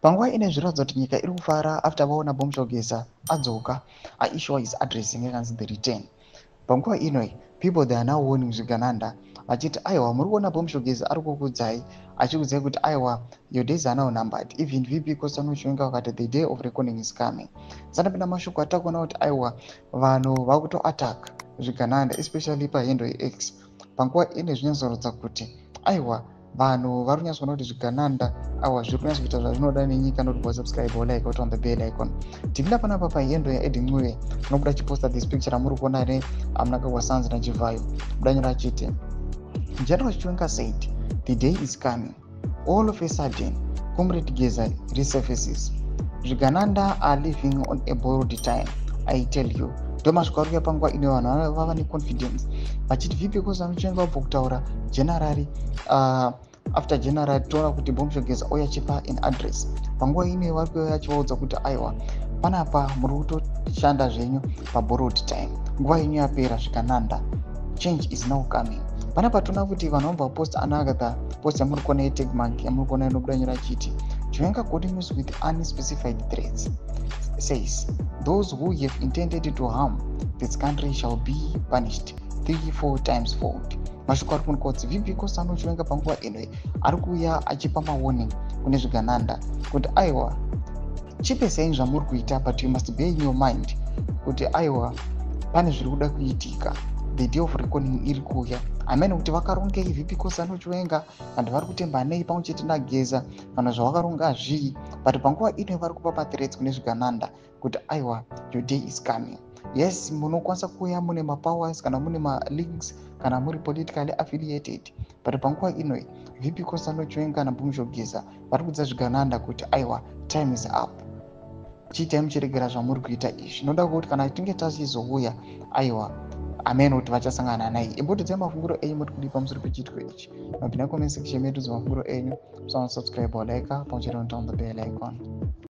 Panguva ine zviratidza kuti nyika iri kufara after vaona Bomushogeza adzoka aissue his address ingakanzi the return. Panguva inoi people they are now warning Zvigananda vachiti aiwa muri kuona Bomushogeza ari kukudzai achikudzai kuti aiwa your days are now numbered. Even VP Kosano Chwenga wakati the day of reckoning is coming. Sanapinda mashoko atakuona kuti aiwa vanhu vakuto attack Zvigananda especially pahendo yeX. Panguva ine zvinonzorodza kuti aiwa vanhu vari kunyatsoona kuti Zvigananda awa zviri kunyatsoita zvazvinoda nenyika noti kusubscribe or like on the bell icon. Tipinda panapa pahendo yaEdimwe nobuda chiposta this picture amuri kuona ne mnangagwa sons naChivhayo kudanyora achiti General Chwenga said the day is coming. All of a sudden Comrade Geza resurfaces. Zvigananda are living on a borrowed time. I tell you. Ndomashoko ari panguva ine vanhu vava neconfidence vachiti vipi Kosano Chwenga wabva kutaura generally after general toona kuti Bomushogeza oyachipa an address. Panguva ine vari kuuya vachivaudza kuti aiwa panapa muri kutoshanda zvenyu paborrowed time. Nguva yenyu yapera Zvigananda. Change is now coming. Panapa toona kuti vanhu vambva post another post yamuri kuona yetag mark yamuri kuona inobuda nyora chiti Chwenga continues with unspecified threats. Says those who have intended to harm this country shall be punished 3-4 times fold. Mashoko ari kunokotsi vipi Kosano Chwenga panguva ino ari kuuya achipa mawarning kune Zvigananda kuti aiwa chipesai zvamuri kuita but you must bear in your mind kuti aiwa pane zviri kuda kuitika. The day of reckoning iri kuuya. Amene kuti vakarongei vipi Kosano Chwenga vanhu vari kutemba nei pamwe chete naGeza vanhu zvavakaronga hazvii but panguva ino vari kupa mathreats kune Zvigananda kuti aiwa your day is coming. Yes, munokwanisa kuuya mune mapowers kana mune malinks kana muri politically affiliated but panguva ino vipi Kosano Chwenga naBomushogeza vari kudza Zvigananda kuti aiwa time is up. Chiitai muchiregera zvamuri kuita izvi. Noda kuti kana tinge tachizouya aiwa amene kuti vachasangana naye. Imbotedzai mafunguro enyu muri kudi pamusoro pechitiko ichi. Mapinda comment section medu dzamafunguro enyu. Subscribe or like pamwe chete on the bell icon.